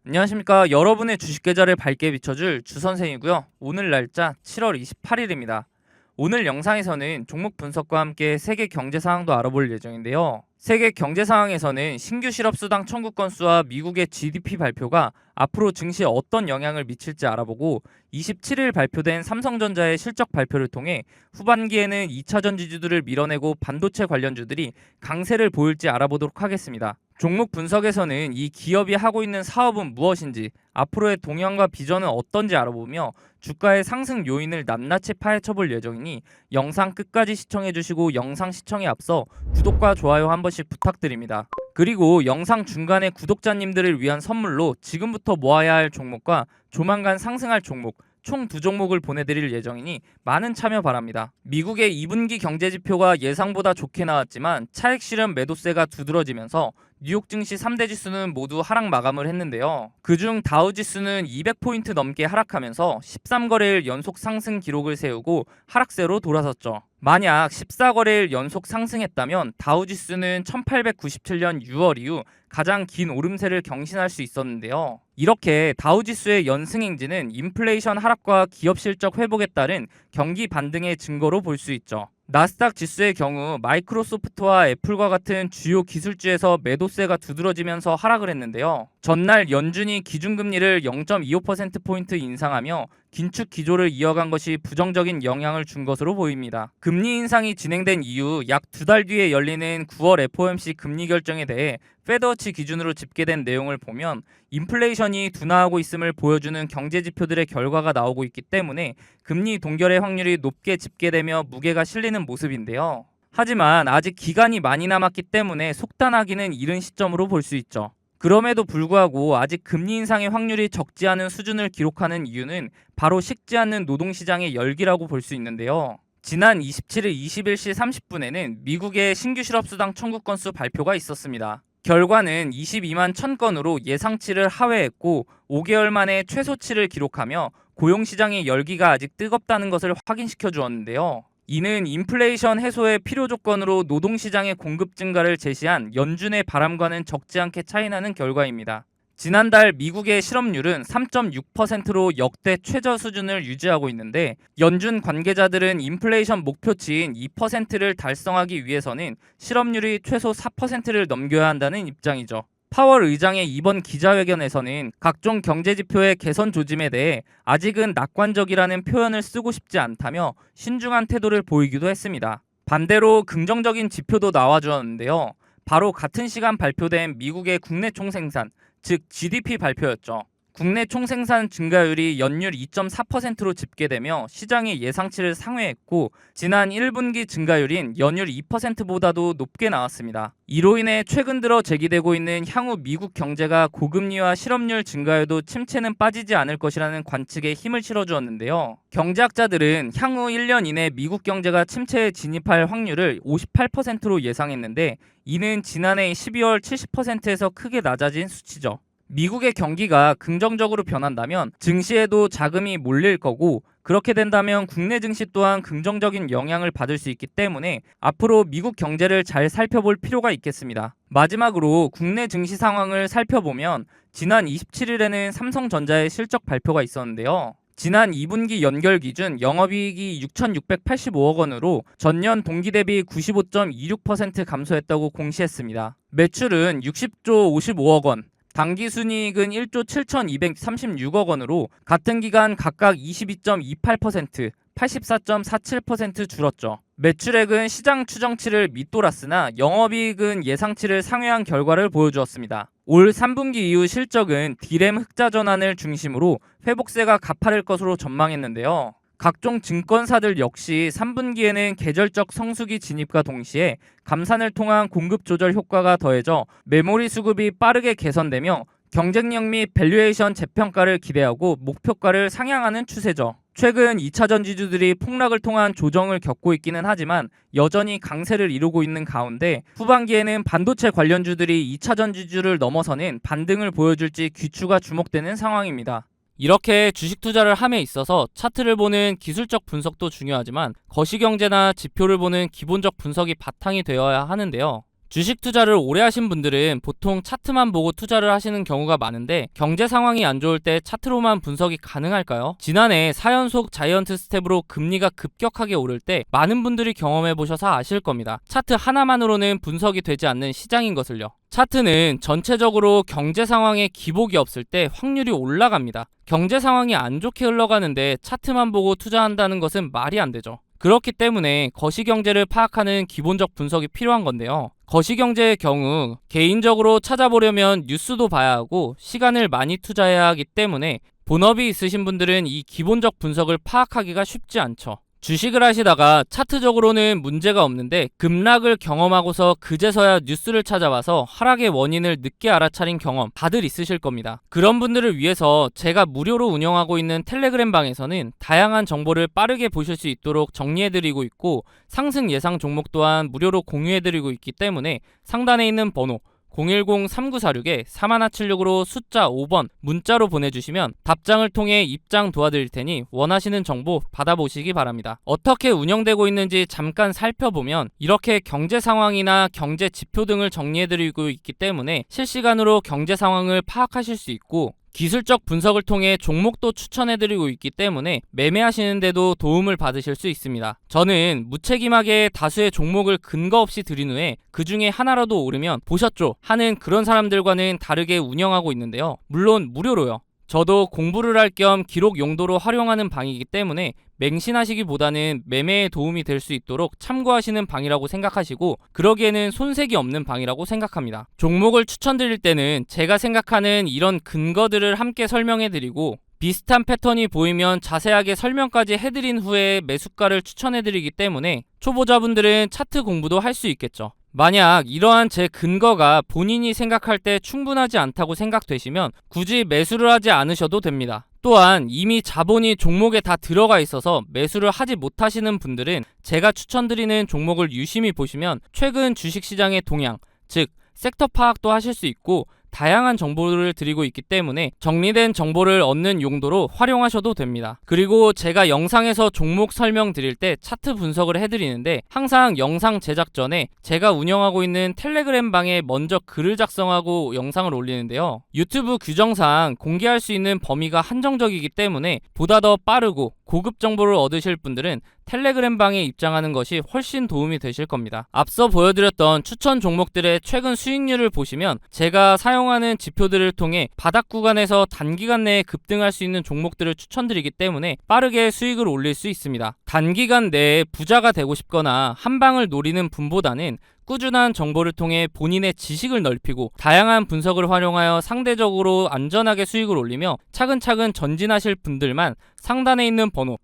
안녕하십니까. 여러분의 주식 계좌를 밝게 비춰줄 주선생이고요. 오늘 날짜 7월 28일입니다. 오늘 영상에서는 종목 분석과 함께 세계 경제 상황도 알아볼 예정인데요. 세계 경제 상황에서는 신규 실업수당 청구 건수와 미국의 GDP 발표가 앞으로 증시에 어떤 영향을 미칠지 알아보고 27일 발표된 삼성전자의 실적 발표를 통해 후반기에는 2차 전지주들을 밀어내고 반도체 관련주들이 강세를 보일지 알아보도록 하겠습니다. 종목 분석에서는 이 기업이 하고 있는 사업은 무엇인지, 앞으로의 동향과 비전은 어떤지 알아보며 주가의 상승 요인을 낱낱이 파헤쳐볼 예정이니 영상 끝까지 시청해주시고 영상 시청에 앞서 구독과 좋아요 한 번씩 부탁드립니다. 그리고 영상 중간에 구독자님들을 위한 선물로 지금부터 모아야 할 종목과 조만간 상승할 종목 총 2종목을 보내드릴 예정이니 많은 참여 바랍니다. 미국의 2분기 경제지표가 예상보다 좋게 나왔지만 차익 실현 매도세가 두드러지면서 뉴욕 증시 3대 지수는 모두 하락 마감을 했는데요. 그중 다우지수는 200포인트 넘게 하락하면서 13거래일 연속 상승 기록을 세우고 하락세로 돌아섰죠. 만약 14거래일 연속 상승했다면 다우지수는 1897년 6월 이후 가장 긴 오름세를 경신할 수 있었는데요. 이렇게 다우지수의 연승행진은 인플레이션 하락과 기업 실적 회복에 따른 경기 반등의 증거로 볼 수 있죠. 나스닥 지수의 경우 마이크로소프트와 애플과 같은 주요 기술주에서 매도세가 두드러지면서 하락을 했는데요. 전날 연준이 기준금리를 0.25%포인트 인상하며 긴축 기조를 이어간 것이 부정적인 영향을 준 것으로 보입니다. 금리 인상이 진행된 이후 약 2달 뒤에 열리는 9월 FOMC 금리 결정에 대해 페드워치 기준으로 집계된 내용을 보면 인플레이션이 둔화하고 있음을 보여주는 경제지표들의 결과가 나오고 있기 때문에 금리 동결의 확률이 높게 집계되며 무게가 실리는 모습인데요. 하지만 아직 기간이 많이 남았기 때문에 속단하기는 이른 시점으로 볼 수 있죠. 그럼에도 불구하고 아직 금리 인상의 확률이 적지 않은 수준을 기록하는 이유는 바로 식지 않는 노동시장의 열기라고 볼 수 있는데요. 지난 27일 21시 30분에는 미국의 신규 실업수당 청구 건수 발표가 있었습니다. 결과는 22만 1000건으로 예상치를 하회했고 5개월 만에 최소치를 기록하며 고용시장의 열기가 아직 뜨겁다는 것을 확인시켜 주었는데요. 이는 인플레이션 해소의 필요 조건으로 노동시장의 공급 증가를 제시한 연준의 바람과는 적지 않게 차이나는 결과입니다. 지난달 미국의 실업률은 3.6%로 역대 최저 수준을 유지하고 있는데 연준 관계자들은 인플레이션 목표치인 2%를 달성하기 위해서는 실업률이 최소 4%를 넘겨야 한다는 입장이죠. 파월 의장의 이번 기자회견에서는 각종 경제지표의 개선 조짐에 대해 아직은 낙관적이라는 표현을 쓰고 싶지 않다며 신중한 태도를 보이기도 했습니다. 반대로 긍정적인 지표도 나와주었는데요. 바로 같은 시간 발표된 미국의 국내 총생산, 즉 GDP 발표였죠. 국내 총생산 증가율이 연율 2.4%로 집계되며 시장의 예상치를 상회했고 지난 1분기 증가율인 연율 2%보다도 높게 나왔습니다. 이로 인해 최근 들어 제기되고 있는 향후 미국 경제가 고금리와 실업률 증가에도 침체는 빠지지 않을 것이라는 관측에 힘을 실어주었는데요. 경제학자들은 향후 1년 이내 미국 경제가 침체에 진입할 확률을 58%로 예상했는데 이는 지난해 12월 70%에서 크게 낮아진 수치죠. 미국의 경기가 긍정적으로 변한다면 증시에도 자금이 몰릴 거고 그렇게 된다면 국내 증시 또한 긍정적인 영향을 받을 수 있기 때문에 앞으로 미국 경제를 잘 살펴볼 필요가 있겠습니다. 마지막으로 국내 증시 상황을 살펴보면 지난 27일에는 삼성전자의 실적 발표가 있었는데요. 지난 2분기 연결 기준 영업이익이 6,685억 원으로 전년 동기 대비 95.26% 감소했다고 공시했습니다. 매출은 60조 55억 원, 당기순이익은 1조 7,236억 원으로 같은 기간 각각 22.28%, 84.47% 줄었죠. 매출액은 시장 추정치를 밑돌았으나 영업이익은 예상치를 상회한 결과를 보여주었습니다. 올 3분기 이후 실적은 디램 흑자 전환을 중심으로 회복세가 가파를 것으로 전망했는데요. 각종 증권사들 역시 3분기에는 계절적 성수기 진입과 동시에 감산을 통한 공급 조절 효과가 더해져 메모리 수급이 빠르게 개선되며 경쟁력 및 밸류에이션 재평가를 기대하고 목표가를 상향하는 추세죠. 최근 2차 전지주들이 폭락을 통한 조정을 겪고 있기는 하지만 여전히 강세를 이루고 있는 가운데 후반기에는 반도체 관련주들이 2차 전지주를 넘어서는 반등을 보여줄지 귀추가 주목되는 상황입니다. 이렇게 주식 투자를 함에 있어서 차트를 보는 기술적 분석도 중요하지만 거시경제나 지표를 보는 기본적 분석이 바탕이 되어야 하는데요. 주식 투자를 오래 하신 분들은 보통 차트만 보고 투자를 하시는 경우가 많은데 경제 상황이 안 좋을 때 차트로만 분석이 가능할까요? 지난해 4연속 자이언트 스텝으로 금리가 급격하게 오를 때 많은 분들이 경험해 보셔서 아실 겁니다. 차트 하나만으로는 분석이 되지 않는 시장인 것을요. 차트는 전체적으로 경제 상황에 기복이 없을 때 확률이 올라갑니다. 경제 상황이 안 좋게 흘러가는데 차트만 보고 투자한다는 것은 말이 안 되죠. 그렇기 때문에 거시경제를 파악하는 기본적 분석이 필요한 건데요. 거시경제의 경우 개인적으로 찾아보려면 뉴스도 봐야 하고 시간을 많이 투자해야 하기 때문에 본업이 있으신 분들은 이 기본적 분석을 파악하기가 쉽지 않죠. 주식을 하시다가 차트적으로는 문제가 없는데 급락을 경험하고서 그제서야 뉴스를 찾아봐서 하락의 원인을 늦게 알아차린 경험 다들 있으실 겁니다. 그런 분들을 위해서 제가 무료로 운영하고 있는 텔레그램 방에서는 다양한 정보를 빠르게 보실 수 있도록 정리해드리고 있고 상승 예상 종목 또한 무료로 공유해드리고 있기 때문에 상단에 있는 번호 010-3946-4176으로 숫자 5번 문자로 보내주시면 답장을 통해 입장 도와드릴 테니 원하시는 정보 받아보시기 바랍니다. 어떻게 운영되고 있는지 잠깐 살펴보면 이렇게 경제 상황이나 경제 지표 등을 정리해드리고 있기 때문에 실시간으로 경제 상황을 파악하실 수 있고 기술적 분석을 통해 종목도 추천해드리고 있기 때문에 매매하시는데도 도움을 받으실 수 있습니다. 저는 무책임하게 다수의 종목을 근거 없이 드린 후에 그 중에 하나라도 오르면 보셨죠? 하는 그런 사람들과는 다르게 운영하고 있는데요. 물론 무료로요. 저도 공부를 할 겸 기록 용도로 활용하는 방이기 때문에 맹신하시기보다는 매매에 도움이 될 수 있도록 참고하시는 방이라고 생각하시고 그러기에는 손색이 없는 방이라고 생각합니다. 종목을 추천드릴 때는 제가 생각하는 이런 근거들을 함께 설명해드리고 비슷한 패턴이 보이면 자세하게 설명까지 해드린 후에 매수가를 추천해드리기 때문에 초보자분들은 차트 공부도 할 수 있겠죠. 만약 이러한 제 근거가 본인이 생각할 때 충분하지 않다고 생각되시면 굳이 매수를 하지 않으셔도 됩니다. 또한 이미 자본이 종목에 다 들어가 있어서 매수를 하지 못하시는 분들은 제가 추천드리는 종목을 유심히 보시면 최근 주식시장의 동향, 즉 섹터 파악도 하실 수 있고 다양한 정보를 드리고 있기 때문에 정리된 정보를 얻는 용도로 활용하셔도 됩니다. 그리고 제가 영상에서 종목 설명 드릴 때 차트 분석을 해드리는데 항상 영상 제작 전에 제가 운영하고 있는 텔레그램 방에 먼저 글을 작성하고 영상을 올리는데요. 유튜브 규정상 공개할 수 있는 범위가 한정적이기 때문에 보다 더 빠르고 고급 정보를 얻으실 분들은 텔레그램 방에 입장하는 것이 훨씬 도움이 되실 겁니다. 앞서 보여드렸던 추천 종목들의 최근 수익률을 보시면 제가 사용하는 지표들을 통해 바닥 구간에서 단기간 내에 급등할 수 있는 종목들을 추천드리기 때문에 빠르게 수익을 올릴 수 있습니다. 단기간 내에 부자가 되고 싶거나 한 방을 노리는 분보다는 꾸준한 정보를 통해 본인의 지식을 넓히고 다양한 분석을 활용하여 상대적으로 안전하게 수익을 올리며 차근차근 전진하실 분들만 상단에 있는 번호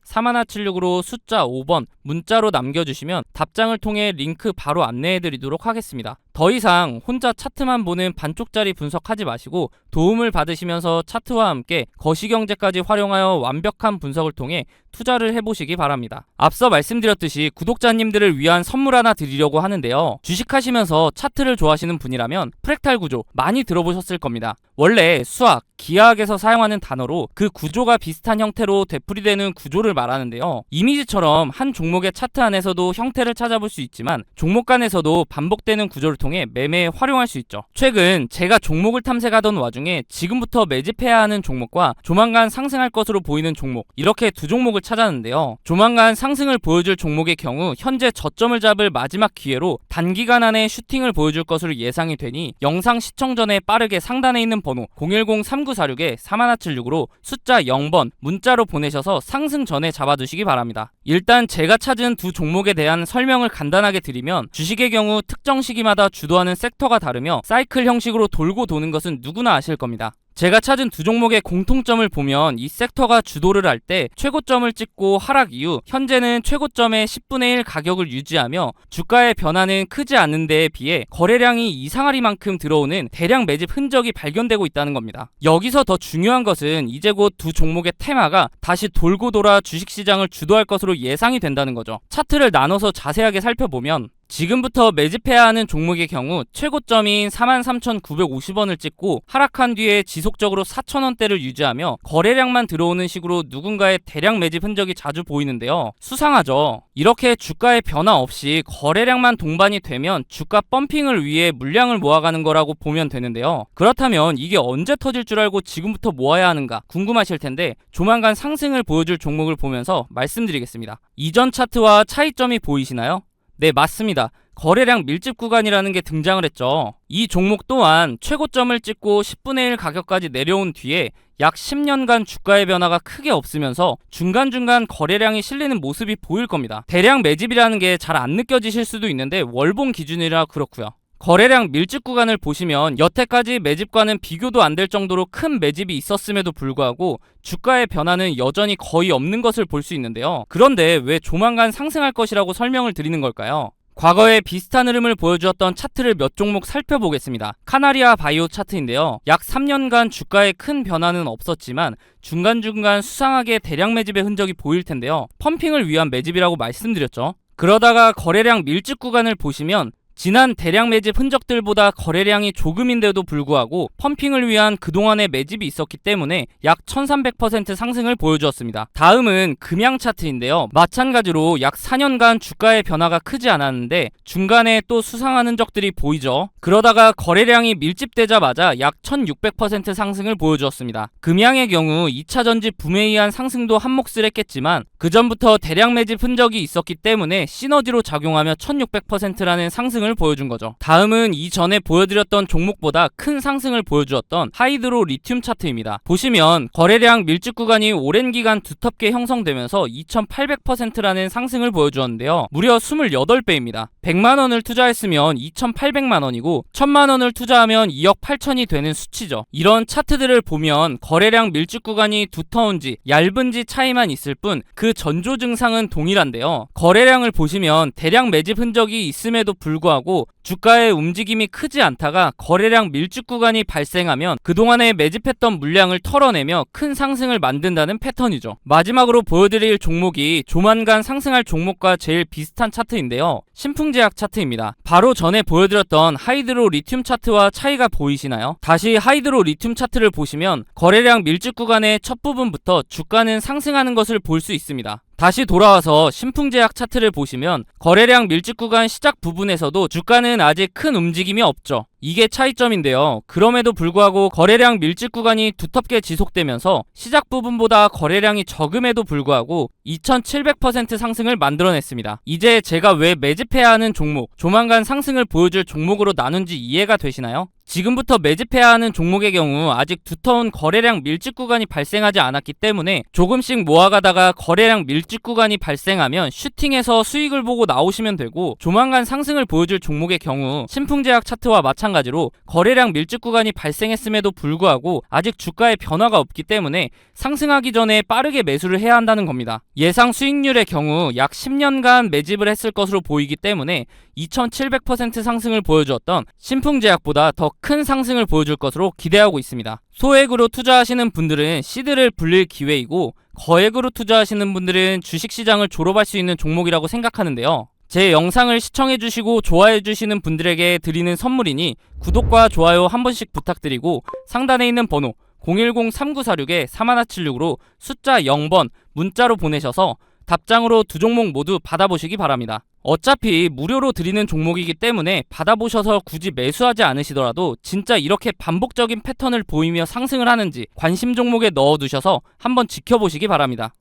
010-3946-4176으로 숫자 5번 문자로 남겨주시면 답장을 통해 링크 바로 안내해드리도록 하겠습니다. 더 이상 혼자 차트만 보는 반쪽짜리 분석하지 마시고 도움을 받으시면서 차트와 함께 거시경제까지 활용하여 완벽한 분석을 통해 투자를 해보시기 바랍니다. 앞서 말씀드렸듯이 구독자님들을 위한 선물 하나 드리려고 하는데요. 주식하시면서 차트를 좋아하시는 분이라면 프랙탈 구조 많이 들어보셨을 겁니다. 원래 수학, 기하학에서 사용하는 단어로 그 구조가 비슷한 형태로 되풀이되는 구조를 말하는데요. 이미지처럼 한 종목의 차트 안에서도 형태를 찾아볼 수 있지만 종목 간에서도 반복되는 구조를 통해 매매에 활용할 수 있죠. 최근 제가 종목을 탐색하던 와중에 지금부터 매집해야 하는 종목과 조만간 상승할 것으로 보이는 종목 이렇게 두 종목을 찾았는데요. 조만간 상승을 보여줄 종목의 경우 현재 저점을 잡을 마지막 기회로 단기간 안에 슈팅을 보여줄 것으로 예상이 되니 영상 시청 전에 빠르게 상단에 있는 번호 010-3946-4176으로 숫자 0번 문자로 보내셔서 상승 전에 잡아두시기 바랍니다. 일단 제가 찾은 두 종목에 대한 설명을 간단하게 드리면 주식의 경우 특정 시기마다 주도하는 섹터가 다르며 사이클 형식으로 돌고 도는 것은 누구나 아실 겁니다. 제가 찾은 두 종목의 공통점을 보면 이 섹터가 주도를 할 때 최고점을 찍고 하락 이후 현재는 최고점의 10분의 1 가격을 유지하며 주가의 변화는 크지 않는 데에 비해 거래량이 이상하리만큼 들어오는 대량 매집 흔적이 발견되고 있다는 겁니다. 여기서 더 중요한 것은 이제 곧 두 종목의 테마가 다시 돌고 돌아 주식시장을 주도할 것으로 예상이 된다는 거죠. 차트를 나눠서 자세하게 살펴보면 지금부터 매집해야 하는 종목의 경우 최고점인 43,950원을 찍고 하락한 뒤에 지속적으로 4,000원대를 유지하며 거래량만 들어오는 식으로 누군가의 대량 매집 흔적이 자주 보이는데요. 수상하죠. 이렇게 주가의 변화 없이 거래량만 동반이 되면 주가 펌핑을 위해 물량을 모아가는 거라고 보면 되는데요. 그렇다면 이게 언제 터질 줄 알고 지금부터 모아야 하는가 궁금하실 텐데 조만간 상승을 보여줄 종목을 보면서 말씀드리겠습니다. 이전 차트와 차이점이 보이시나요? 네, 맞습니다. 거래량 밀집 구간이라는 게 등장을 했죠. 이 종목 또한 최고점을 찍고 10분의 1 가격까지 내려온 뒤에 약 10년간 주가의 변화가 크게 없으면서 중간중간 거래량이 실리는 모습이 보일 겁니다. 대량 매집이라는 게 잘 안 느껴지실 수도 있는데 월봉 기준이라 그렇고요. 거래량 밀집 구간을 보시면 여태까지 매집과는 비교도 안 될 정도로 큰 매집이 있었음에도 불구하고 주가의 변화는 여전히 거의 없는 것을 볼 수 있는데요. 그런데 왜 조만간 상승할 것이라고 설명을 드리는 걸까요? 과거에 비슷한 흐름을 보여주었던 차트를 몇 종목 살펴보겠습니다. 카나리아 바이오 차트인데요. 약 3년간 주가에 큰 변화는 없었지만 중간중간 수상하게 대량 매집의 흔적이 보일 텐데요. 펌핑을 위한 매집이라고 말씀드렸죠. 그러다가 거래량 밀집 구간을 보시면 지난 대량 매집 흔적들보다 거래량이 조금인데도 불구하고 펌핑을 위한 그동안의 매집이 있었기 때문에 약 1300% 상승을 보여주었습니다. 다음은 금양 차트인데요. 마찬가지로 약 4년간 주가의 변화가 크지 않았는데 중간에 또 수상한 흔적들이 보이죠. 그러다가 거래량이 밀집되자마자 약 1600% 상승을 보여주었습니다. 금양의 경우 2차 전지 붐에 의한 상승도 한몫을 했겠지만 그 전부터 대량 매집 흔적이 있었기 때문에 시너지로 작용하며 1600%라는 상승을 보여준 거죠. 다음은 이전에 보여드렸던 종목보다 큰 상승을 보여주었던 하이드로 리튬 차트입니다. 보시면 거래량 밀집 구간이 오랜 기간 두텁게 형성되면서 2800%라는 상승을 보여주었는데요. 무려 28배입니다. 100만원을 투자했으면 2800만원이고 1000만원을 투자하면 2억 8천이 되는 수치죠. 이런 차트들을 보면 거래량 밀집 구간이 두터운지 얇은지 차이만 있을 뿐 그 전조 증상은 동일한데요. 거래량을 보시면 대량 매집 흔적이 있음에도 불구하고 주가의 움직임이 크지 않다가 거래량 밀집 구간이 발생하면 그동안에 매집했던 물량을 털어내며 큰 상승을 만든다는 패턴이죠. 마지막으로 보여드릴 종목이 조만간 상승할 종목과 제일 비슷한 차트인데요. 신풍제약 차트입니다. 바로 전에 보여드렸던 하이드로 리튬 차트와 차이가 보이시나요? 다시 하이드로 리튬 차트를 보시면 거래량 밀집 구간의 첫 부분부터 주가는 상승하는 것을 볼 수 있습니다. 다시 돌아와서 신풍제약 차트를 보시면 거래량 밀집 구간 시작 부분에서도 주가는 아직 큰 움직임이 없죠. 이게 차이점인데요. 그럼에도 불구하고 거래량 밀집 구간이 두텁게 지속되면서 시작 부분보다 거래량이 적음에도 불구하고 2700% 상승을 만들어냈습니다. 이제 제가 왜 매집해야 하는 종목, 조만간 상승을 보여줄 종목으로 나눈지 이해가 되시나요? 지금부터 매집해야 하는 종목의 경우 아직 두터운 거래량 밀집 구간이 발생하지 않았기 때문에 조금씩 모아가다가 거래량 밀집 구간이 발생하면 슈팅해서 수익을 보고 나오시면 되고, 조만간 상승을 보여줄 종목의 경우 신풍제약 차트와 마찬가지로 거래량 밀집 구간이 발생했음에도 불구하고 아직 주가의 변화가 없기 때문에 상승하기 전에 빠르게 매수를 해야 한다는 겁니다. 예상 수익률의 경우 약 10년간 매집을 했을 것으로 보이기 때문에 2700% 상승을 보여주었던 신풍제약보다 더 큰 상승을 보여줄 것으로 기대하고 있습니다. 소액으로 투자하시는 분들은 시드를 불릴 기회이고, 거액으로 투자하시는 분들은 주식시장을 졸업할 수 있는 종목이라고 생각하는데요. 제 영상을 시청해주시고 좋아해주시는 분들에게 드리는 선물이니 구독과 좋아요 한 번씩 부탁드리고, 상단에 있는 번호 010-3946-3176으로 숫자 0번 문자로 보내셔서 답장으로 두 종목 모두 받아보시기 바랍니다. 어차피 무료로 드리는 종목이기 때문에 받아보셔서 굳이 매수하지 않으시더라도 진짜 이렇게 반복적인 패턴을 보이며 상승을 하는지 관심 종목에 넣어두셔서 한번 지켜보시기 바랍니다.